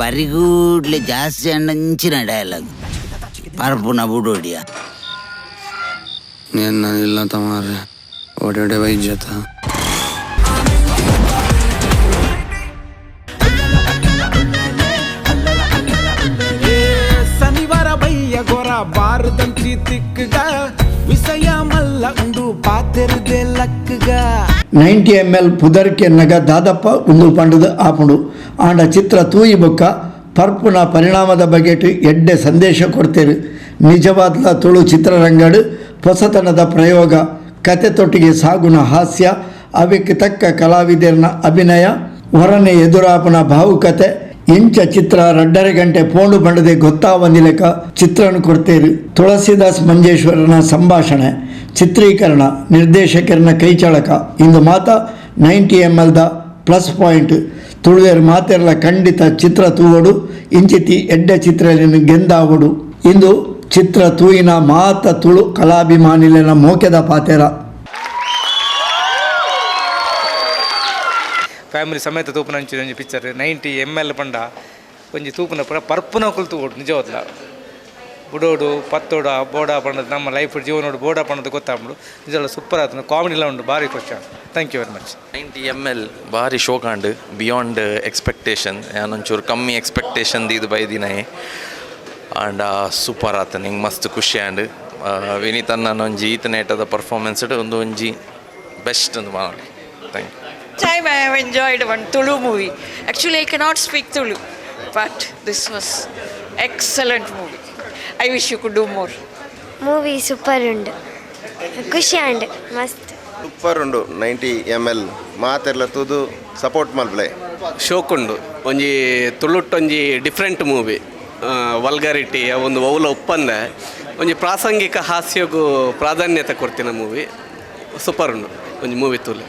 ಪರಿಗೂಡ್ಲೆ ಜಾಸ್ತಿ ಅಂಚಿನ ಡಯಲಾಗ್ ಪರಪುನ ಬುಡೋಡಿಯ ಇಲ್ಲ ತಮಾರೆ ಓಡೋಡೆ ವೈದ್ಯತ శనివార బయ్య గొర బారదంచి తిక్కుగా విషయ మల్ల ఉండు పాతెరుదే లక్కుగా 90 ml పుదర్కెన్నగ దాదాಪ ಒಂದು ಪಂಡದ ಆಪುಂಡು ಆಂಡ ಚಿತ್ರ ತೂಯಿ ಬೊಕ್ಕ ಪರ್ಪುನ ಪರಿಣಾಮದ ಬಗೆಟ್ ಎಡ್ಡೆ ಸಂದೇಶ ಕೊಡ್ತೇರು ನಿಜವಾದ ತುಳು ಚಿತ್ರರಂಗಡು ಹೊಸತನದ ಪ್ರಯೋಗ ಕತೆ ತೊಟ್ಟಿಗೆ ಸಾಗುನ ಹಾಸ್ಯ ಅವಕ್ಕೆ ತಕ್ಕ ಕಲಾವಿದರನ ಅಭಿನಯ ಹೊರನೆ ಎದುರಾಪನ ಭಾವುಕತೆ ಇಂಚ ಚಿತ್ರ 2.5 ಗಂಟೆ ಪೋಂಡು ಬಂಡದೆ ಗೊತ್ತಾವಂದಿಲೆಕ ಚಿತ್ರಣ ಕೊಡ್ತೇರು ತುಳಸಿದಾಸ್ ಮಂಜೇಶ್ವರನ ಸಂಭಾಷಣೆ ಚಿತ್ರೀಕರಣ ನಿರ್ದೇಶಕರನ ಕೈಚಳಕ ಇಂದು ಮಾತ 90 ml ದ ಪ್ಲಸ್ ಪಾಯಿಂಟ್ ತುಳುವೇರು ಮಾತೆರ್ಲ ಖಂಡಿತ ಚಿತ್ರ ತೂವಡು ಇಂಚಿತಿ ಎಡ್ಡೆ ಚಿತ್ರಲಿನ ಗೆಂದಾವಡು ಇಂದು ಚಿತ್ರ ತೂಯಿನ ಮಾತ ತುಳು ಕಲಾಭಿಮಾನಿಲಿನ ಮೋಕೆದ ಪಾತೆರ ಫ್ಯಾಮಿಲಿ ಸಮೇತ ತೂಪನ ಹಂಚಿದ ಒಂಜಿ ಪಿಕ್ಚರ್ 90 ml ಪಂಡ ಒಂಜಿ ತೂಪನ ಪುರ ಪರ್ಪುನ ಕುಲ್ತು ಓಡು ನಿಜವಲ್ಲ ಬುಡೋಡು ಪತ್ತೋಡು ಬೋಡ ಪಂಡದು ನಮ್ಮ ಲೈಫ್ ಜೀವನೋಡು ಬೋಡ ಪಂಡದು ಗೊತ್ತಾಗ್ಬಿಡು ನಿಜವಲ್ಲ ಸೂಪರ್ ಆಯ್ತು ಕಾಮಿಡಿಲ್ಲ ಉಂಟು ಭಾರಿ ಖುಷಿ thank you very much 90 ml ಭಾರಿ ಶೋಕಾಂಡ್ ಬಿಯಾಂಡ್ ಎಕ್ಸ್ಪೆಕ್ಟೇಷನ್ ನಾನೊಂಚೂರು ಕಮ್ಮಿ ಎಕ್ಸ್ಪೆಕ್ಟೇಷನ್ ಇದು ಬೈದಿನೇ ಆ್ಯಂಡ್ ಸೂಪರ್ ಆತ ನಿಂಗೆ ಮಸ್ತ್ ಖುಷಿ ಆ್ಯಂಡ್ ವಿನೀತ್ ಅನ್ನೊಂಜಿ ಈತನ ಏಟದ ಪರ್ಫಾರ್ಮೆನ್ಸ್ ಒಂದು ಒಂಜಿ ಬೆಸ್ಟ್ ಅಂತ ಮಾಡಿ thank you. Time I have enjoyed one Tulu movie. Actually, I cannot speak Tulu, but this was excellent movie. I wish you could do more. Movie super ಉಂಡು ಖುಷಿ ಅಂಡ್ ಮಸ್ತ್ super ಉಂಡು 90 ml ಮಾತೆರ್ಲ ತೂದು support ಮಲ್ಪಲೆ ಶೋಕುಂಡು ಒಂಜಿ ತುಳುಟ್ಟೊಂಜಿ different movie vulgarity ಒಂದು ಒವ್ಲ ಉಪ್ಪಂದ ಒಂಜಿ ಪ್ರಾಸಂಗಿಕ ಹಾಸ್ಯಗೂ ಪ್ರಾಧಾನ್ಯತೆ ಕೊಡ್ತಿನ ಮೂವಿ ಸೂಪರ್ ಉಂಡು ಒಂಜಿ ಮೂವಿ ತುಲೆ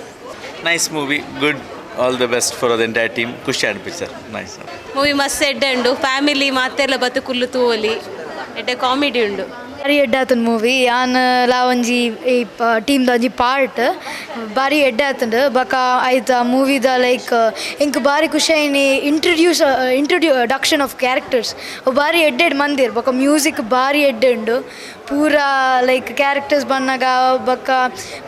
nice movie good all the best for the entire team ಖುಷಿ ಆಡ್ ಪಿಕ್ಚರ್ ನೈಸ್ ಮೂವಿ ಮಸ್ತ್ ಎಡ್ಡೆ ಉಂಡು ಫ್ಯಾಮಿಲಿ ಮಾತೆಲ್ಲ ಬತ್ತು ಕುಲ್ಲು ತೂವಲಿ ಎಡ್ಡೆ ಕಾಮಿಡಿ ಉಂಡು ಭಾರಿ ಎಡ್ಡೆ ಆತನ ಮೂವಿ ಯಾನ್ ಲಾ ಒಂಜಿ ಈ ಟೀಮ್ದ ಒಂಜಿ ಪಾರ್ಟ್ ಭಾರಿ ಎಡ್ಡೆ ಆತಂಡು ಬಕ ಆಯ್ತು ಆ ಮೂವಿದ ಲೈಕ್ ಇಂಕ್ ಭಾರಿ ಖುಷಿ ಆಯ್ನಿ ಇಂಟ್ರೊಡಕ್ಷನ್ ಆಫ್ ಕ್ಯಾರೆಕ್ಟರ್ಸ್ ಭಾರಿ ಎಡ್ಡೆ ಮಂದಿರ್ ಬಕ ಮ್ಯೂಸಿಕ್ ಭಾರಿ ಎಡ್ಡೆ ಉಂಡು ಪೂರಾ ಲೈಕ್ ಕ್ಯಾರೆಕ್ಟರ್ಸ್ ಬನ್ನಾಗ ಬಕ್ಕ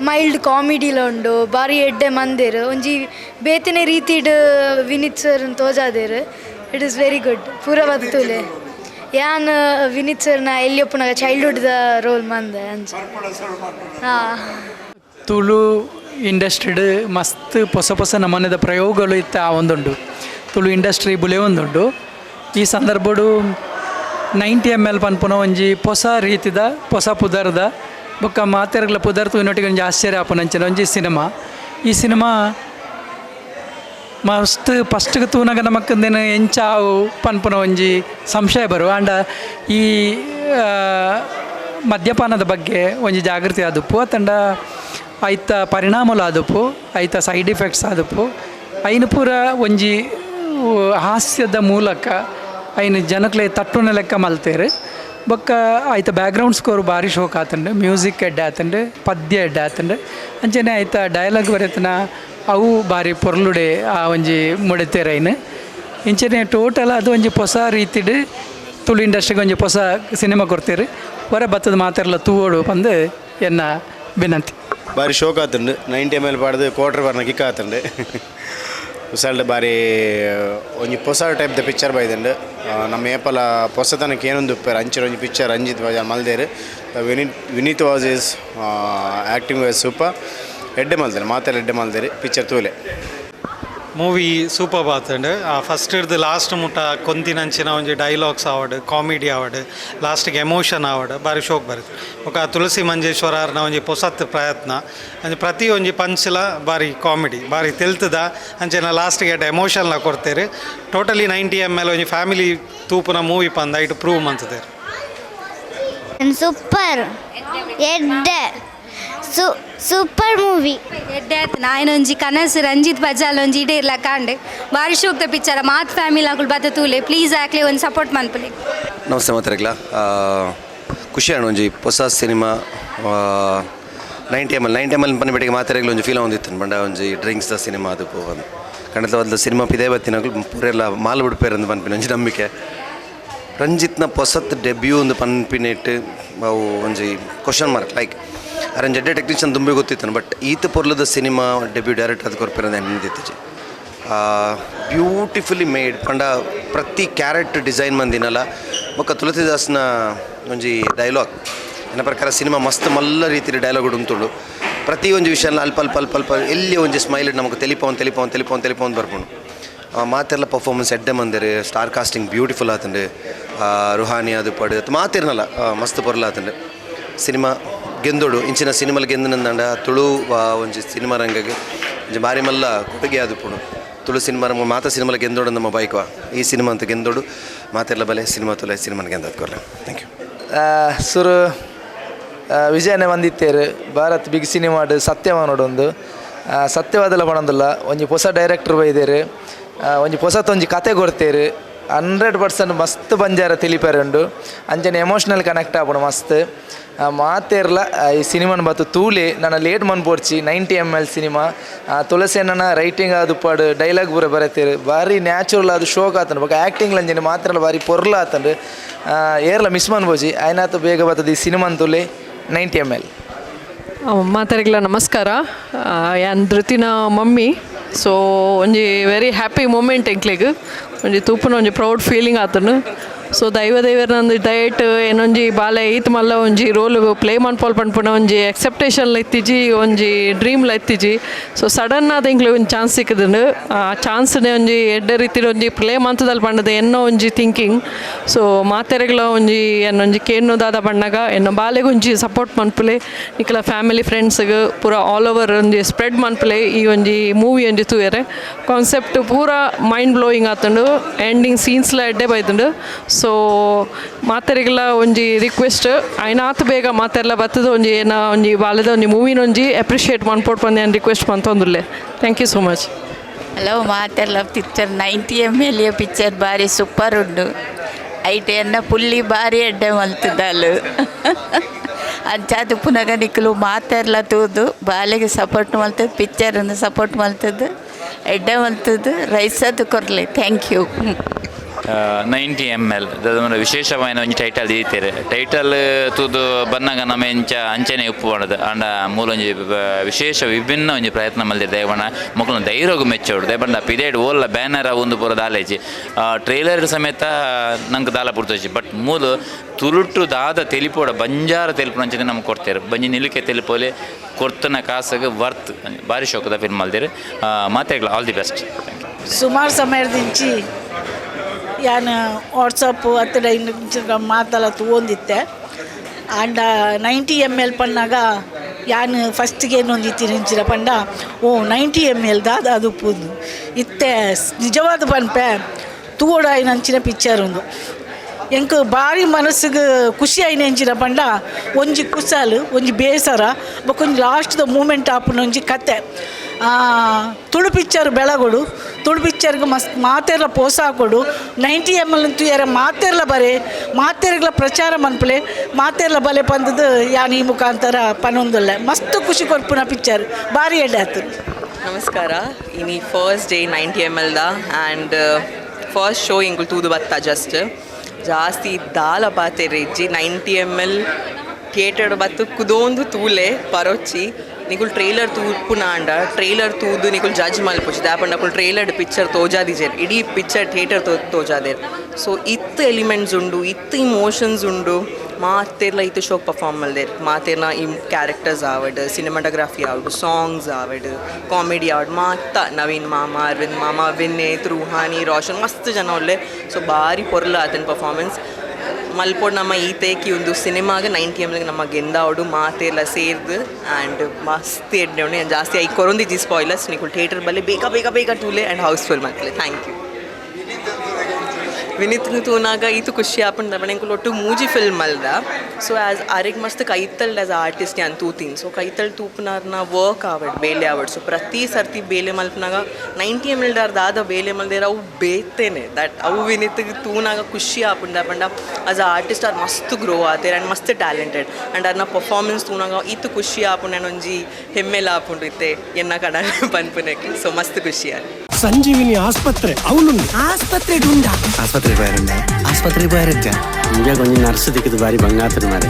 ಮೈಲ್ಡ್ ಕಾಮಿಡಿಲ ಉಂಡು ಭಾರಿ ಎಡ್ಡೆ ಮಂದಿರ್ ಒಂಜಿ ಬೇತಿನ ರೀತಿಡ್ ವಿನೀತ್ ಸರ್ ತೋಜಾದೇರ್ ಇಟ್ ಈಸ್ ವೆರಿ ಗುಡ್ ಪೂರ ಬತ್ತುಲೆ ಯಾನ್ ವಿನೀತ್ ಸರ್ನ ಎಲ್ಲಿಯಪ್ಪನಾಗ ಚೈಲ್ಡ್ಹುಡ್ದ ರೋಲ್ ಮಂದೆ ಅಂಚ ತುಳು ಇಂಡಸ್ಟ್ರಿಡ್ ಮಸ್ತ್ ಹೊಸ ನಮೂನೆದ ಪ್ರಯೋಗಗಳು ಇತ್ತ ಒಂದುಂಡು ತುಳು ಇಂಡಸ್ಟ್ರಿ ಬುಲೆ ಒಂದುಂಡು ಈ ಸಂದರ್ಭಡು 90 ml ಪನ್ಪುನ ಒಂಜಿ ಹೊಸ ರೀತಿದ ಹೊಸ ಪುದರ್ದ ಬೊಕ್ಕ ಮಾತೆರ್ಗಳ ಪುದರ್ ತೂನೊಟ್ಟಿಗೆ ಒಂಜಿ ಆಶ್ಚರ್ಯ ಆಪುನಂಚಿನ ಒಂಜಿ ಸಿನಿಮಾ ಈ ಸಿನಿಮಾ ಮಸ್ತ್ ಫಸ್ಟ್ಗೆ ತೂನಾಗ ನಮಕ್ಕಂದೇನು ಎಂಚಾವು ಪನ್ಪುನ ಒಂಜಿ ಸಂಶಯ ಬರು ಆಂಡ ಈ ಮದ್ಯಪಾನದ ಬಗ್ಗೆ ಒಂಜಿ ಜಾಗೃತಿ ಆದುಪ್ಪು ಅತ್ತಂಡ ಐತ ಪರಿಣಾಮಲು ಆದುಪ್ಪು ಐತ ಸೈಡ್ ಎಫೆಕ್ಟ್ಸ್ ಆದುಪ್ಪು ಐನು ಪೂರ ಒಂಜಿ ಹಾಸ್ಯದ ಮೂಲಕ ಐನು ಜನಕ್ಲೆ ತಟ್ಟುನ ಲೆಕ್ಕ ಮಲ್ತೇರು ಬೊಕ್ಕ ಆಯ್ತ ಬ್ಯಾಕ್ಗ್ರೌಂಡ್ ಸ್ಕೋರ್ ಭಾರಿ ಶೋಕ್ ಆತಂಡು ಮ್ಯೂಸಿಕ್ ಎಡ್ಡೆ ಆತಂಡು ಪದ್ಯ ಎಡ್ಡೆ ಆತಂಡು ಅಂಚನೆ ಆಯ್ತ ಡೈಲಾಗ್ ಬರೆತನ ಅವು ಭಾರಿ ಪೊರ್ಲುಡೆ ಆ ಒಂಜಿ ಮುಡೆತೇರೈನು ಇಂಚನೆ ಟೋಟಲ್ ಅದು ಒಂಜಿ ಹೊಸ ರೀತಿಡ್ ತುಳು ಇಂಡಸ್ಟ್ರಿಗೆ ಒಂಜಿ ಹೊಸ ಸಿನಿಮಾ ಕೊಡ್ತೇರು ಹೊರ ಬತ್ತದ ಮಾತೆರ್ಲ ತೂವೋಡು ಬಂದು ಎನ್ನ ವಿನಂತಿ ಭಾರಿ ಶೋಕ್ ಆತುಂಡು 90 ml ಪಾಡ್ದು ಕ್ವಾರ್ಟರ್ ಬರ್ನ ಕಿಕ್ ಆತುಂಡು ಉಸಾಲ್ಡ್ ಭಾರಿ ಒಂಜಿ ಹೊಸ ಟೈಪ್ದ ಪಿಕ್ಚರ್ ಬೈದುಂಡು ನಮ್ಮ ಏಪಲ ಹೊಸತನಕ್ಕೆ ಏನೊಂದು ಉಪ್ಪೇರು ಅಂಚಿನ ಒಂಜಿ ಪಿಕ್ಚರ್ ಅಂಜಿತ್ ಮಲ್ದೇರು Vineeth was is acting was super ಎಡ್ಡೆ ಮಲ್ದೇರು ಮಾತೆಲ್ಲ ಎಡ್ಡೆ ಮಲ್ದೇರು ಪಿಕ್ಚರ್ ತೂಲೆ ಮೂವಿ ಸೂಪರ್ ಆತಂಡು ಫಸ್ಟ್ ಹಿಡ್ದು ಲಾಸ್ಟ್ ಮುಟ್ಟ ಕೊಂತಿನಂಚಿನ ಒಂಜಿ ಡೈಲಾಗ್ಸ್ ಆವಡ್ ಕಾಮಿಡಿ ಆವಡ್ ಲಾಸ್ಟಿಗೆ ಎಮೋಷನ್ ಆವಡ್ ಭಾರಿ ಶೋಕ್ ಬರುತ್ತೆ ఒక ತುಳಸಿ ಮಂಜೇಶ್ವರನ ಒಂಜಿ ಹೊಸತ್ ಪ್ರಯತ್ನ ಅಂಚೆ ಪ್ರತಿ ಒಂಜಿ ಪಂಚ್ಲ ಭಾರಿ ಕಾಮಿಡಿ ಭಾರಿ ತೆಲ್ತದ ಅಂಚೆನ ಲಾಸ್ಟಿಗೆ ಎಡ್ಡೆ ಎಮೋಷನ್ಲ ಕೊಡ್ತೇರು ಟೋಟಲಿ 90 ml ಒಂಜಿ ಫ್ಯಾಮಿಲಿ ತೂಪುನ ಮೂವಿ ಪಂದ ಐಟು ಪ್ರೂವ್ ಮಂತದೇರು ಸೂಪರ್ ಎಡ್ಡೆ ಸೂಪರ್ ಮೂವಿ ಎಡ್ಡೆ ಆಯ್ತು ನಾಯನೊಂಜಿ ಕನಸು ರಂಜಿತ್ ಬಜಾಲ್ ಒಂಜಿ ಇಡೇರ್ಲ ಕಾಂಡೆ ಭಾರಿ ಶೋಕ್ತ ಪಿಕ್ಚರ್ ಮಾತ್ ಫ್ಯಾಮಿಲಿ ಆಕುಲು ಬತ್ತ ತೂಲೆ ಪ್ಲೀಸ್ ಆಕ್ಲೆ ಒಂದು ಸಪೋರ್ಟ್ ಮನ್ಪಲಿ ನಮಸ್ತೆ ಮಾತಾಡ್ಲಾ ಖುಷಿ ಆಣ ಒಂಜಿ ಹೊಸ ಸಿನಿಮಾ 90 ml ಪನ್ನ ಬೆಟ್ಟಿಗೆ ಮಾತಾಡಲಿ ಒಂಜಿ ಫೀಲ್ ಹೊಂದಿತ್ತು ಬಂಡ ಒಂಜಿ ಡ್ರಿಂಕ್ಸ್ದ ಸಿನಿಮಾ ಅದು ಕಣ್ಣದ ಒಂದು ಸಿನಿಮಾ ಪಿದೇ ಬತ್ತಿನಾಗಲು ಪೂರೆಲ್ಲ ಮಾಲ್ ಬಿಡ್ಪೇರಂದು ಪನ್ಪಿನ ಒಂಜಿ ನಂಬಿಕೆ ರಂಜಿತ್ನ ಹೊಸತ್ ಡೆಬ್ಯೂ ಒಂದು ಪನ್ಪಿನೇಟ್ ಅವು ಒಂಜಿ ಕ್ವಶನ್ ಮಾರ್ಕ್ ಲೈಕ್ ಅರೇಂಜ್ ಎಡ್ಡೆ ಟೆಕ್ನಿಷಿಯನ್ ತುಂಬಿ ಗೊತ್ತಿತ್ತಾನೆ ಬಟ್ ಈತ ಪೊರ್ಲದ ಸಿನಿಮಾ ಡೆಬ್ಯೂ ಡೈರೆಕ್ಟ್ ಅದು ಕೊರ್ಪಿರಂದು ಎಣ್ಣಿದ್ದಿತ್ತು ಬ್ಯೂಟಿಫುಲಿ ಮೇಡ್ ಪಂಡ ಪ್ರತಿ ಕ್ಯಾರೆಟ್ ಡಿಸೈನ್ ಮಂದಿನಲ್ಲ ಬೊಕ್ಕ ತುಳಸಿದಾಸ್ನ ಒಂಜಿ ಡೈಲಾಗ್ ನನ್ನ ಪ್ರಕಾರ ಸಿನಿಮಾ ಮಸ್ತ್ ಮಲ್ಲ ರೀತಿಯ ಡೈಲಾಗ್ ಉಂಟುಂಡು ಪ್ರತಿ ಒಂದು ವಿಷಯ ಅಲ್ಪ ಎಲ್ಲಿ ಒಂಜಿ ಸ್ಮೈಲ್ ನಮಗೆ ತೆಲಿಪವನ್ ಬರ್ಕೊಂಡು ಮಾತೆಲ್ಲ ಪರ್ಫಾರ್ಮೆನ್ಸ್ ಎಡ್ಡೆ ಮಂದಿರು ಸ್ಟಾರ್ ಕಾಸ್ಟಿಂಗ್ ಬ್ಯೂಟಿಫುಲ್ ಆತಂಡು ರುಹಾನಿ ಅದು ಪಡು ಮಾತಿರ್ನಲ್ಲ ಮಸ್ತ್ ಪೊರ್ಲ ಆತಂಡು ಸಿನಿಮಾ ಗೆಂದೋಡು ಇಂಚಿನ ಸಿನಿಮಾಲ್ ಗೆಂದನಂದಂಡ ತುಳು ಒಂಜಿ ಸಿನಿಮಾ ರಂಗಗೆ ಒಂಜಿ ಬಾರಿ ಮಲ್ಲ ಕೊಡುಗೆ ಅದು ಪುಣು ತುಳು ಸಿನಿಮಾ ರಂಗ ಮಾತ ಸಿನಿಮಾಲ ಗೆಂದೋಡು ನಮ್ಮ ಬೈಕ್ವಾ ಈ ಸಿನಿಮಾ ಅಂತ ಗೆಂದೋಡು ಮಾತೆಲ್ಲ ಬಲೆ ಸಿನಿಮಾ ತುಲೆ ಸಿನಿಮಾನ ಗೆಂದದ್ ಕೊರ್ಲೆ ಥ್ಯಾಂಕ್ ಯು ಸುರು ವಿಜಯನೇ ಬಂದಿತ್ತೇರು ಭಾರತ್ ಬಿಗ್ ಸಿನಿಮಾಡ್ ಸತ್ಯವಾನೋಡೊಂದು ಸತ್ಯವಾದಲ್ಲ ಪಣಂದಿಲ್ಲ ಒಂಜಿ ಹೊಸ ಡೈರೆಕ್ಟರ್ ಬೈದೇರು ಒಂಜಿ ಹೊಸತೊಂಜಿ ಕತೆ ಕೊಡ್ತೇರು 100% ಮಸ್ತ್ ಬಂಜಾರ ತಿಳಿಪೇರುಂಡು ಅಂಚನೆ ಎಮೋಷ್ನಲ್ ಕನೆಕ್ಟ್ ಆಪುಂಡು ಮಸ್ತ್ ಮಾತೇರ್ಲ ಈ ಸಿನಿಮಾನ ಬತ್ತು ತೂಲೆ ನನ್ನ ಲೇಟ್ ಮನ್ಪೋಡ್ಚಿ 90 ml ಸಿನಿಮಾ ತುಳಸಿಯನ್ನ ರೈಟಿಂಗ್ ಅದು ಪಾಡು ಡೈಲಾಗ್ ಪೂರ ಬರತ್ತೇರು ಭಾರಿ ನ್ಯಾಚುರಲ್ ಅದು ಶೋಕ್ ಆತಂಡು ಬೊಕ ಆ್ಯಕ್ಟಿಂಗ್ಲ ಅಂಜನೆ ಮಾತ್ರ ಭಾರಿ ಪೊರ್ಲ ಆತಂಡು ಏರ್ಲ ಮಿಸ್ ಮನ್ಬೋಜಿ ಆಯ್ನಾತು ಬೇಗ ಬರ್ತದೆ ಈ ಸಿನಿಮಾನ್ ತೂಲೆ 90 ml ಮಾತಾರಿಗ್ಲ ನಮಸ್ಕಾರ ಯಾನ್ ಧೃತಿನ ಮಮ್ಮಿ ಸೊ ಒಂಜಿ ವೆರಿ ಹ್ಯಾಪಿ ಮೂಮೆಂಟ್ ಎಂಕ್ಲೆಗ್ ಒಂಜಿ ತೂಪುನ ಒಂಜಿ ಪ್ರೌಡ್ ಫೀಲಿಂಗ್ ಆತನು ಸೊ ದೈವರ ನಂದು ಡಯಟ್ ಏನೊಂಜಿ ಬಾಲೆ ಈತ್ ಮಲ್ಲ ಒಂಜಿ ರೋಲ್ ಪ್ಲೇ ಮನ್ಪೋಲ್ ಪನ್ಪುನ ಒಂಜಿ ಎಕ್ಸೆಪ್ಟೇಷನ್ಲ ಇತ್ತಿಜಿ ಒಂಜಿ ಡ್ರೀಮ್ಲ ಇತ್ತಿಜಿ ಸೊ ಸಡನ್ ಆದ ಇಂಕ್ಲೆ ಒಂದು ಚಾನ್ಸ್ ಸಿಕ್ಕದಂಡು ಆ ಚಾನ್ಸ್ನೇ ಒಂಜಿ ಎಡ್ಡೆ ರೀತಿಯ ಒಂಜಿ ಪ್ಲೇ ಮಂತದಲ್ಲಿ ಪಂಡದ ಎನ್ನೋ ಒಂಜಿ ಥಿಂಕಿಂಗ್ ಸೊ ಮಾತೆರೆಗ್ಲ ಒಂಜಿ ಏನೊಂಜಿ ಕೇನ್ನೋದಾದ ಬಣ್ಣಗ ಎನ್ನೋ ಬಾಲೆಗೆ ಒಂಜಿ ಸಪೋರ್ಟ್ ಮನ್ಪುಲೆ ನಿಕ್ಲ ಫ್ಯಾಮಿಲಿ ಫ್ರೆಂಡ್ಸ್ಗೆ ಪೂರ ಆಲ್ ಓವರ್ ಒಂಜಿ ಸ್ಪ್ರೆಡ್ ಮನ್ಪುಲೆ ಈ ಒಂಜಿ ಮೂವಿ ಒಂಜಿ ತೂಯರೆ ಕಾನ್ಸೆಪ್ಟ್ ಪೂರ ಮೈಂಡ್ ಬ್ಲೋಯಿಂಗ್ ಆತುಂಡು ಎಂಡಿಂಗ್ ಸೀನ್ಸ್ಲ ಎಡ್ಡೆ ಬೈತುಂಡು ಸೊ ಮಾತೆರೆಗ್ಲ ಒಂಜಿ ರಿಕ್ವೆಸ್ಟ್ ಆಯ್ನಾತ್ ಬೇಗ ಮಾತೆರ್ಲ ಬತ್ತದ ಒಂಜಿ ಏನ ಒಂಜಿ ಬಾಲದ ಒಂಜಿ ಮೂವಿನ ಒಂಜಿ ಅಪ್ರಿಷಿಯೇಟ್ ಮನ್ಪೋಡ್ ಪಂದೆ ರಿಕ್ವೆಸ್ಟ್ ಪಂತೊಂದುಲ್ಲೆ thank you so much. Hello ಮಾತೆರ್ಲ ಪಿಕ್ಚರ್ 90 ml ಪಿಕ್ಚರ್ ಬಾರಿ ಸೂಪರ್ ಉಂಡು ಐಟೆ ಎನ್ನ ಪುಲ್ಲಿ ಬಾರಿ ಎಡ್ಡೆ ಮಲ್ತದಲು ಅಂಚಾದ ಪುನಗ ನಿಕ್ಕಲು ಮಾತೆರ್ಲ ತೂದು ಬಾಲೆಗೆ ಸಪೋರ್ಟ್ ಮಲ್ತದ್ದು ಪಿಕ್ಚರನ್ನು ಸಪೋರ್ಟ್ ಮಲ್ತದ್ದು ಎಡ್ಡೆ ಮಲ್ತದ್ದು ರೈಸದ್ದು ಕೊರಲಿ ಥ್ಯಾಂಕ್ ಯು. 90 ml ಅದೊಂದು ವಿಶೇಷವಾದ ಒಂದು ಟೈಟಲ್ ದೀತೆರು ಟೈಟಲ್ ತೂದು ಬನ್ನಾಗ ನಮ್ಮ ಅಂಚನೆ ಉಪ್ಪು ಮಾಡೋದು ಅಂಡ ಮೂಲೊಂಜಿ ವಿಶೇಷ ವಿಭಿನ್ನ ಒಂಜಿ ಪ್ರಯತ್ನ ಮಲ್ದಿದೆ ದಯಬಣ್ಣ ಮಕ್ಕಳು ಧೈರ್ಯಗೂ ಮೆಚ್ಚೋಡು ದಯಬಣ್ಣ ಪಿದೇಡ್ ಓಲ್ಲ ಬ್ಯಾನರ್ ಒಂದು ಪೂರ ದಾಲೇಜಿ ಟ್ರೇಲರ್ ಸಮೇತ ನಂಗೆ ದಾಲ ಪುಡ್ತೋಜಿ ಬಟ್ ಮೂಲು ತುರುಟು ದಾದ ತೆಲಿಪೋಡ ಬಂಜಾರ ತೆಲಿಪು ಅಂಚನೆ ನಮ್ಗೆ ಕೊಡ್ತೇರು ಬಂಜಿ ನಿಲಿಕೆ ತೆಲಿಪೋಲೆ ಕೊರ್ತನ ಕಾಸಿಗೆ ವರ್ತ್ ಭಾರಿ ಶೋಕದ ಫಿಲ್ಮ್ ಮಲ್ದಿರು ಮಾತೆಗ್ಲ ಆಲ್ ದಿ ಬೆಸ್ಟ್. ಸುಮಾರು ಸಮಯದಿಂಚಿ ಯಾನು ವಾಟ್ಸಪ್ ಅತ್ತಡ ಇನ್ನು ಮಾತೆಲ್ಲ ತಗೊಂಡಿತ್ತೆ ಆಂಡ 90 ml ಪನ್ನಾಗ ಯಾನು ಫಸ್ಟ್ಗೆ ಏನೊಂದಿತ್ತೀನಿ ಇಂಚಿನ ಪಂಡ 90 ml ದಾದ ಅದು ಪೂದು ಇತ್ತೆ ನಿಜವಾದ ಪನ್ಪೆ ತೂಡ ನಂಚಿನ ಪಿಕ್ಚರ್ ಉಂದು ಎಂಕ್ ಭಾರಿ ಮನಸ್ಸಿಗೆ ಖುಷಿ ಆಯ್ನ ಎಂಚಿನ ಪಂಡ ಒಂಜಿ ಕುಸಾಲು ಒಂಜಿ ಬೇಸರ ಬೊಕೊಂಜಿ ಲಾಸ್ಟ್ದ ಮೂಮೆಂಟ್ ಆಪುನ ಒಂಜಿ ಕತೆ ತುಳು ಪಿಕ್ಚರ್ ಬೆಳಗೊಡು ತುಳು ಪಿಕ್ಚರ್ಗೆ ಮಸ್ತ್ ಮಾತೆರ್ಲ ಪೋಸಾಕೊಡು 90 ml ಅಂತೂ ಯಾರ ಮಾತೆರ್ಲ ಬರೆ ಮಾತೆರ್ಗಳ ಪ್ರಚಾರ ಮನ್ಪಲೆ ಮಾತೆರ್ಲ ಬಲೆ ಪಂದದು ಯಾನು ಈ ಮುಖಾಂತರ ಪನೊಂದಲ್ಲ ಮಸ್ತ್ ಖುಷಿ ಕೊರ್ಪುನ ಪಿಕ್ಚರ್ ಭಾರಿ ಎಡ್ಡೆ ಆಯ್ತು. ನಮಸ್ಕಾರ ಇನಿ first day 90 ml and first show ink ತೂದು ಬತ್ತ ಜಸ್ಟ್ ಜಾಸ್ತಿ ದಾಲ ಪಾತೆರೆ ಇಜ್ಜಿ 90 ml ಥಿಯೇಟರ್ ಬತ್ತು ಕುದೊಂದು ತೂಲೆ ಪರೊಚ್ಚಿ ನಿಕುಲ್ ಟ್ರೇಲರ್ ತೂಪುನಾಂಡ ಟ್ರೇಲರ್ ತೂದು ನಿಕುಲ್ ಜಡ್ಜ್ ಮಲ್ಪುಜಿ ದಾಪಂಡ ಅಕುಲ್ ಟ್ರೇಲರ್ ಪಿಕ್ಚರ್ ತೋಜಾದಿಜೇರ್ ಇಡೀ ಪಿಕ್ಚರ್ ಥಿಯೇಟರ್ ತೋಜಾದೇರ್ ಸೊ ಇತ್ತು ಎಲಿಮೆಂಟ್ಸ್ ಉಂಡು ಇತ್ತು ಇಮೋಷನ್ಸ್ ಉಂಡು ಮಾತೆರ್ಲ ಇತ್ತು ಶೋಕ್ ಪರ್ಫಾರ್ಮ್ ಮಲ್ದೇರ್ ಮಾತೆರ್ನ ಈ ಕ್ಯಾರೆಕ್ಟರ್ಸ್ ಆವಡ್ ಸಿನಿಮಾಟೋಗ್ರಾಫಿ ಆವಡ್ ಸಾಂಗ್ಸ್ ಆವಡ್ ಕಾಮಿಡಿ ಆವಡ್ ಮಾತ ನವೀನ್ ಮಾಮ ಅರವಿಂದ್ ಮಾಮ ವಿನೇತ್ ರುಹಾನಿ ರೋಷನ್ ಮಸ್ತ್ ಜನ ಒಳ್ಳೆ ಸೊ ಭಾರಿ ಪೊರ್ಲ ಆತನ ಪರ್ಫಾರ್ಮೆನ್ಸ್ ಮಲ್ಪೋಡು ನಮ್ಮ ಈತೇಕಿ ಒಂದು ಸಿನಿಮಾಗ 90 ml ನಮ್ಮ ಗೆಂದಾವಡು ಮಾತೆಲ್ಲ ಸೇರ್ದು ಆ್ಯಂಡ್ ಮಸ್ತ್ ಎಡ್ಡೆ ಉಂಡು ಜಾಸ್ತಿ ಐ ಕೊರೊಂದಿಜ್ಜಿ ಸ್ಪಾಯ್ಲರ್ಸ್ ನಿಕುಲ್ ಥಿಯೇಟರ್ ಬಲ್ಲಿ ಬೇಗ ಟೂಲೆ ಆ್ಯಂಡ್ ಹೌಸ್ಫುಲ್ ಮಕ್ಕಳು ಥ್ಯಾಂಕ್ ಯು. ವಿನೀತ್ ತೂನಾಗ ಈತು ಖುಷಿ ಆಪಂಡ ಬಣೆಂಕುಲ್ ಒಟ್ಟು ಮೂಜಿ ಫಿಲ್ಮ್ ಅಲ್ದ ಸೊ ಆ್ಯಸ್ ಅರೆಗ್ ಮಸ್ತ್ ಕೈತಲ್ಡ್ ಆ್ಯಸ್ ಆರ್ಟಿಸ್ಟ್ ಯಾನ್ ತೂತೀನಿ ಸೊ ಕೈತಲ್ಡ್ ತೂಪನಾರ್ನ ವರ್ಕ್ ಆವಡ್ ಬೇಲೆ ಆವಡ್ ಸೊ ಪ್ರತಿ ಸರ್ತಿ ಬೇಲೆ ಮಲ್ಪನಾಗ 90 ml ದಾದ ಬೇಲೆ ಮಲ್ದೇರ ಅವು ಬೇತೇನೆ ದಟ್ ಅವು ವಿನೀತ್ಗೆ ತೂನಾಗ ಖುಷಿ ಆಪುಂಡ ಪಂಡ ಆಸ್ ಅ ಆರ್ಟಿಸ್ಟ್ ಅವ್ರು ಮಸ್ತ್ ಗ್ರೋ ಆತೇರ್ ಆ್ಯಂಡ್ ಮಸ್ತ್ ಟ್ಯಾಲೆಂಟೆಡ್ ಆ್ಯಂಡ್ ಅವ್ರನ್ನ ಪರ್ಫಾರ್ಮೆನ್ಸ್ ತೂನಾಗ ಈತು ಖುಷಿ ಆಪುಂಡ ಒಂಜಿ ಹೆಮ್ಮೆಲ ಆಪುಂಡು ಇತ್ತೆ ಎನ್ನ ಕಡ ಪನ್ಪುನಕ್ಕೆ ಸೊ ಮಸ್ತ್ ಖುಷಿ ಆಗಿ సంజీవిని ఆస్పత్రి అవును ఆస్పత్రి ఉండా ఆస్పత్రి పోయారండి ఆస్పత్రి పోయారక్క ఇంకా కొంచెం నర్సు దిక్కుదు భారీ బంగాతుడు మరి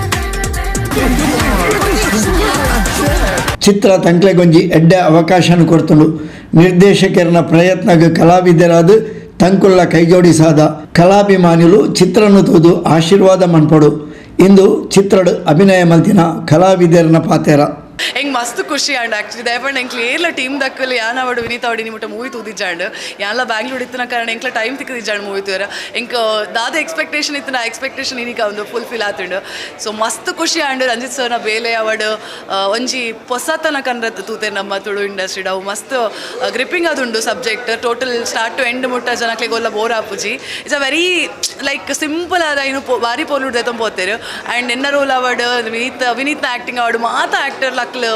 ಚಿತ್ರ ತಂಕ್ಲೆಗೊಂಜಿ ಎಡ್ಡೆ ಅವಕಾಶನ ಕೊಡ್ತುಂಡು ನಿರ್ದೇಶಕರನ ಪ್ರಯತ್ನಕ್ಕೆ ಕಲಾವಿದರಾದ ತಂಕುಳ್ಳ ಕೈಜೋಡಿಸಾದ ಕಲಾಭಿಮಾನಿಗಳು ಚಿತ್ರನು ತೂದು ಆಶೀರ್ವಾದ ಮನ್ಪಡು ಇಂದು ಚಿತ್ರಡ್ ಅಭಿನಯ ಮಲ್ತಿನ ಕಲಾವಿದರನ ಪಾತೆರ ಹೆಂಗೆ ಮಸ್ತ್ ಖುಷಿ ಆಂಡ್ ಆ್ಯಕ್ಚುಲಿ ದಯಪಂಡ್ ಎಂಕ್ಲೆ ಏರ್ಲ ಟೀಮ್ ದಕ್ಕಲ್ಲಿ ಯಾನ್ ಅವಡು ವಿನೀತ್ ಅವಡಿ ನಿಮ್ಮಟ ಮೂವಿ ತೂದಿಜ್ಜಾಂಡ್ ಯಾನ್ಲ ಬ್ಯಾಂಗ್ಳೂರ್ ಇತ್ತಿನ ಕಾರಣ ಎಂಕ್ಲ ಟೈಮ್ ತಿಕ್ಕದಿಜ್ಜಾಂಡ್ ಮೂವಿ ತೂರ ಎಂಕ್ ದಾದ ಎಕ್ಸ್ಪೆಕ್ಟೇಷನ್ ಇತ್ತಿನ ಆ ಎಕ್ಸ್ಪೆಕ್ಟೇಷನ್ ಇನ್ನಿಕ ಒಂದು ಫುಲ್ಫಿಲ್ ಆತುಂಡು ಸೊ ಮಸ್ತ್ ಖುಷಿ ಆಂಡ್ ರಂಜಿತ್ ಸರ್ನ ಬೇಲೆ ಅವಡು ಒಂಜಿ ಹೊಸತನ ಕನ್ರದ್ದು ತೂತೆ ನಮ್ಮ ತುಳು ಇಂಡಸ್ಟ್ರಿಡ್ ಅವು ಮಸ್ತ್ ಗ್ರಿಪ್ಪಿಂಗ್ ಅದುಂಡು subject total start to end ಮುಟ್ಟ ಜನಕ್ಲೆ ಗೊಲ್ಲ ಬೋರ್ ಆಪುಜಿ it's a very like simple ಆದ ಇನ್ನು ಬಾರಿ ಪೋಲುಡ್ ದೆತಂಬೋತೇರು ಆ್ಯಂಡ್ ಎನ್ನ ರೋಲ್ ಅವಡು ವಿನೀತ್ನ ಆ್ಯಕ್ಟಿಂಗ್ ಅವಡು ಮಾತ ಆ್ಯಕ್ಟರ್ ಲಕ್ಲು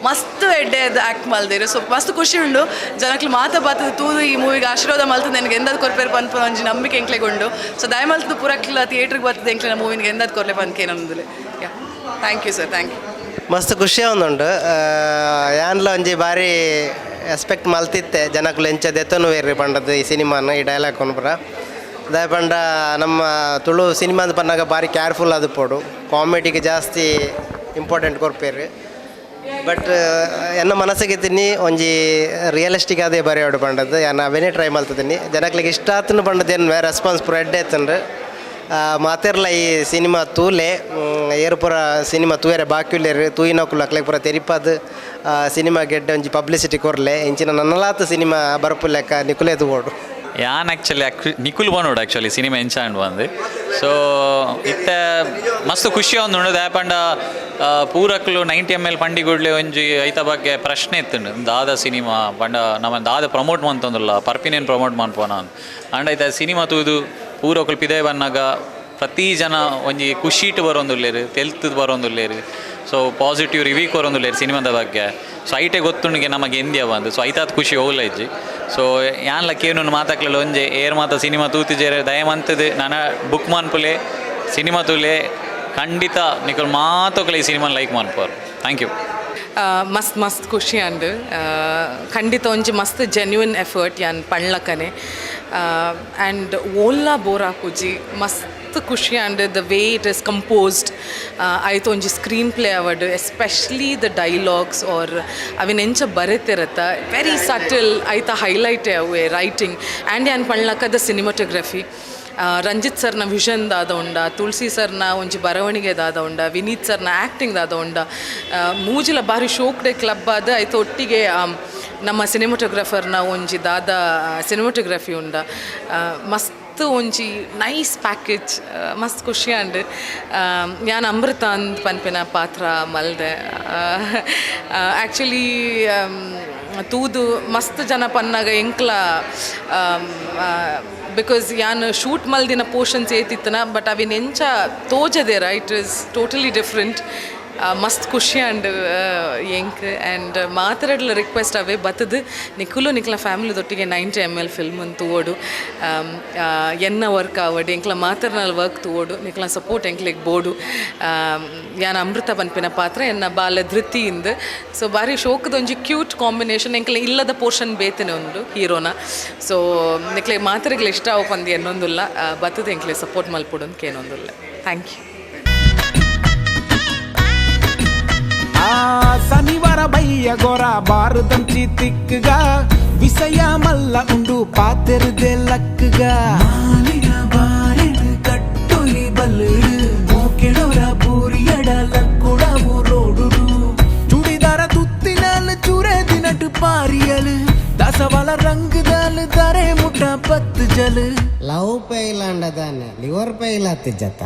ಮಸ್ತ್ ಎಡ್ಡೆ ಆ್ಯಕ್ಟ್ ಮಲ್ದೇರು ಸೊ ಮಸ್ತ್ ಖುಷಿ ಉಂಡು ಜನಕ್ಲು ಮಾತ ಬಾತದ ತೂದು ಈ ಮೂವಿಗೆ ಆಶೀರ್ವಾದ ಮಲ್ತದ ನನಗೆ ಎಂದದು ಕೊರ್ಪೇರು ಪನ್ಪ ಒಂಜಿ ನಂಬಿಕೆ ಎಂಕ್ಲೆಗೊಂಡು ಸೊ ದಯ ಮಲ್ತದ ಪೂರಕ್ಲ ಥಿಯೇಟ್ರಿಗೆ ಬರ್ತದೆ ಎಂಕ್ಲೆ ಮೂವಿಗೆ ಎಂದದು ಕೊರ್ಲೆ ಪನ್ಕೆ ನಮ್ಮದು thank you sir thank you ಮಸ್ತ್ ಖುಷಿ ಒಂದುಂಡು ಯಾನ್ಲ ಒಂಜಿ ಬಾರಿ ಎಕ್ಸ್ಪೆಕ್ಟ್ ಮಲ್ತಿತ್ತೆ ಜನಕ್ಲು ಎಂಚ ದೆತ್ತನು ಬೇರೆ ಪಂಡದು ಈ ಸಿನಿಮಾನ ಈ ಡೈಲಾಗ್ ಕೊನ್ಪುರ ದಯ ಪಂಡ ನಮ್ಮ ತುಳು ಸಿನಿಮಾದ ಪನ್ನಾಗ ಬಾರಿ ಕೇರ್ಫುಲ್ ಅದು ಪೋಡು ಕಾಮಿಡಿಗೆ ಜಾಸ್ತಿ ಇಂಪಾರ್ಟೆಂಟ್ ಕೊರ್ಪೇರು ಬಟ್ ಎನ್ನ ಮನಸ್ಸಿಗೆ ತಿನ್ನಿ ಒಂಜಿ ರಿಯಲಿಸ್ಟಿಕ್ ಅದೇ ಬರೆಯೋಡು ಪಂಡದು ನಾನು ಅವೇನೇ ಟ್ರೈ ಮಾಡ್ತಿದ್ದೀನಿ ಜನಕ್ಲಿಗೆ ಇಷ್ಟ ಆತನು ಪಂಡದು ಏನು ರೆಸ್ಪಾನ್ಸ್ ಪೂರ ಎಡ್ಡೆ ಆಯ್ತಂದ್ರೆ ಮಾತಿರ್ಲ ಈ ಸಿನಿಮಾ ತೂಲೆ ಏರು ಪೂರ ಸಿನಿಮಾ ತೂಯರೆ ಬಾಕ್ಯುಲೇರು ತೂಯಿನೋಕುಲು ಅಕ್ಲೆಗೆ ಪೂರ ತೆರಿಪಾದ ಸಿನಿಮಾ ಗೆಡ್ಡೆ ಒಂಜಿ ಪಬ್ಲಿಸಿಟಿ ಕೊರ್ಲೆ ಇಂಚಿನ ನನ್ನಲಾತ ಸಿನಿಮಾ ಬರಪುಲೆಕ್ಕ ನಿಕುಲೇ ತೂಗೋಡು ಯಾನ್ ಆ್ಯಕ್ಚುಲಿ ನಿಕುಲ್ ಬಂದೋಡು ಆ್ಯಕ್ಚುಲಿ ಸಿನಿಮಾ ಎಂಚಾಂಡ್ ಬಂದು ಸೊ ಇತ್ತ ಮಸ್ತ್ ಖುಷಿ ಒಂದು ದಾಯಪಂಡ ಪೂರಕ್ಲು 90 ml ಪಂಡಿಗುಡ್ಲೆ ಒಂಜಿ ಐತ ಬಗ್ಗೆ ಪ್ರಶ್ನೆ ಇತ್ತುಂಡು ದಾದ ಸಿನಿಮಾ ಪಂಡ ನಮ್ಮ ದಾದ ಪ್ರಮೋಟ್ ಮಂತಂದಿಲ್ಲ ಪರ್ಪಿನೇನು ಪ್ರಮೋಟ್ ಮನ್ಪೋನ ಅಂಡ್ ಐತ ಸಿನಿಮಾ ತೂದು ಪೂರಕ್ಲು ಪಿದೆ ಬನ್ನಾಗ ಪ್ರತಿ ಜನ ಒಂಜಿ ಖುಷಿಟ್ ಬರೋಂದುಲ್ಲೇರು ತೆಲ್ತದು ಬರೋಂದುಲ್ಲೇರು ಸೊ ಪಾಸಿಟಿವ್ ರಿವ್ಯೂ ಕೊರೊಂದುಲ್ಲೇರು ಸಿನಿಮಾದ ಬಗ್ಗೆ ಸೊ ಐಟೆ ಗೊತ್ತುಂಡಿಗೆ ನಮಗೆ ಎಂದಿಯ ಬಂದು ಸೊ ಐತಾದ ಖುಷಿ ಹೋಗ್ಲ ಇಜ್ಜಿ ಸೊ ಯಾನ್ಲ ಕೇನು ಮಾತಾಕ್ಲಲ್ಲ ಒಂಜೆ ಏರ್ ಮಾತ ಸಿನಿಮಾ ತೂತಿಜೇರೆ ದಯಮಂತದು ನಾನು ಬುಕ್ ಮನ್ಪುಲೆ ಸಿನಿಮಾ ತೂಲೆ ಖಂಡಿತ ನಿಕಲ್ ಮಾತೋಕ್ಲೆ ಈ ಸಿನಿಮಾ ಲೈಕ್ ಮನ್ಪೋರು ಥ್ಯಾಂಕ್ ಯು ಮಸ್ತ್ ಮಸ್ತ್ ಖುಷಿ ಅಂಡ್ ಖಂಡಿತ ಒಂಜಿ ಮಸ್ತ್ ಜೆನ್ಯೂನ್ ಎಫರ್ಟ್ ಯಾನ್ ಪಣ್ಲಕ್ಕನೆ ಆ್ಯಂಡ್ ಓಲ್ಲಾ ಬೋರ್ ಹಾಕುಜಿ ಮಸ್ತ್ ಖುಷಿ and the way it is composed ಆಯ್ತು ಒಂಜಿ ಸ್ಕ್ರೀನ್ ಪ್ಲೇ ಅವಡ್ ಎಸ್ಪೆಷಲಿ ದ ಡೈಲಾಗ್ಸ್ ಆರ್ ಅವಿನ ಎಂಚ ಬರೆತಿರತ್ತ ವೆರಿ ಸಟಲ್ ಆಯ್ತಾ ಹೈಲೈಟೇ ಅವೇ ರೈಟಿಂಗ್ ಆ್ಯಂಡ್ ಯಾನ್ ಪಣ್ಲಕ್ಕ ದ ಸಿನಿಮಾಟೋಗ್ರಫಿ ರಂಜಿತ್ ಸರ್ನ ವಿಷನ್ ದಾದ ಉಂಡ ತುಳಸಿ ಸರ್ನ ಒಂಜಿ ಬರವಣಿಗೆ ದಾದ ಉಂಡ ವಿನೀತ್ ಸರ್ನ ಆ್ಯಕ್ಟಿಂಗ್ ದಾದ ಉಂಡ ಮೂಜಿಲ ಬಾರಿ ಶೋಕ್ ಡೇ ಕ್ಲಬ್ ಆದ ಆಯ್ತು ಒಟ್ಟಿಗೆ ನಮ್ಮ ಸಿನಿಮಾಟೋಗ್ರಫರ್ನ ಒಂಜಿ ದಾದ ಸಿನಿಮಾಟೋಗ್ರಫಿ ಉಂಡ ಮಸ್ತ್ ಒಂಜಿ ನೈಸ್ ಪ್ಯಾಕೇಜ್ ಮಸ್ತ್ ಖುಷಿ ಅಂಡ್ ಯಾನ್ ಅಮೃತ ಅಂದ್ ಪನ್ಪಿನ ಪಾತ್ರ ಮಲ್ದೆ ಆ್ಯಕ್ಚುಲಿ ತೂದು ಮಸ್ತ್ ಜನ ಪನ್ನಾಗ ಎಂಕ್ಲ ಬಿಕಾಸ್ ಯಾನ್ ಶೂಟ್ ಮಲ್ದಿನ ಪೋರ್ಷನ್ಸ್ ಏತಿತ್ತನ ಬಟ್ ಅವಿನ ಎಂಚ ತೋಜದೇರ ಇಟ್ ಈಸ್ ಟೋಟಲಿ ಡಿಫ್ರೆಂಟ್ ಮಸ್ತ್ ಖುಷಿ ಆ್ಯಂಡ್ ಎಂಕ್ ಆ್ಯಂಡ್ ಮಾತಾಡಲ ರಿಕ್ವೆಸ್ಟ್ ಅವೇ ಬತ್ತದು ನಿಖುಲು ನಿಕ್ಲ ಫ್ಯಾಮಿಲಿದೊಟ್ಟಿಗೆ 90 ml ಫಿಲ್ಮ್ ತೂವೋಡು ಎನ್ನ ವರ್ಕ್ ಆವಡು ಎಂಕ್ಲ ಮಾತರ್ನಲ್ಲಿ ವರ್ಕ್ ತೂವೋಡು ನಿಕ್ಲ ಸಪೋರ್ಟ್ ಎಂಕ್ಲಿಗೆ ಬೋಡು ಯಾನ್ ಅಮೃತ ಪನ್ಪಿನ ಪಾತ್ರ ಎನ್ನ ಬಾಲ ಧೃತಿಯಿಂದ ಸೊ ಬಾರಿ ಶೋಕದೊಂಜಿ ಕ್ಯೂಟ್ ಕಾಂಬಿನೇಷನ್ ಎಂಕ್ಲ ಇಲ್ಲದ ಪೋರ್ಷನ್ ಬೇತನೆ ಉಂಡು ಹೀರೋನ ಸೊ ನಿಕ್ಲೆ ಮಾತರಿಗ್ಲ ಇಷ್ಟ ಅವು ಪಂದಿ ಎನ್ನೊಂದುಲ್ಲ ಬತ್ತದ ಎಂಕ್ಲೆ ಸಪೋರ್ಟ್ ಮಲ್ಪೊಡು ಅಂತ ಏನೊಂದುಲ್ಲ ಥ್ಯಾಂಕ್ ಯು శనివార బయ్య గోర బారుదంచి తిక్కుగా విషయ మల్ల ఉండు పాతెరుదే లక్కుగా కట్టులి బల్లుడు మోకెడోర పూరియడ లక్కుడ ఊరోడు చుడిదార తుత్తినాలు చురే తినట్టు పారియలు దసవల రంగుదాలు దరే ముట్ట పత్తు జలు లవ్ పైలాండదాన్ని లివర్ పైలా తిజ్జత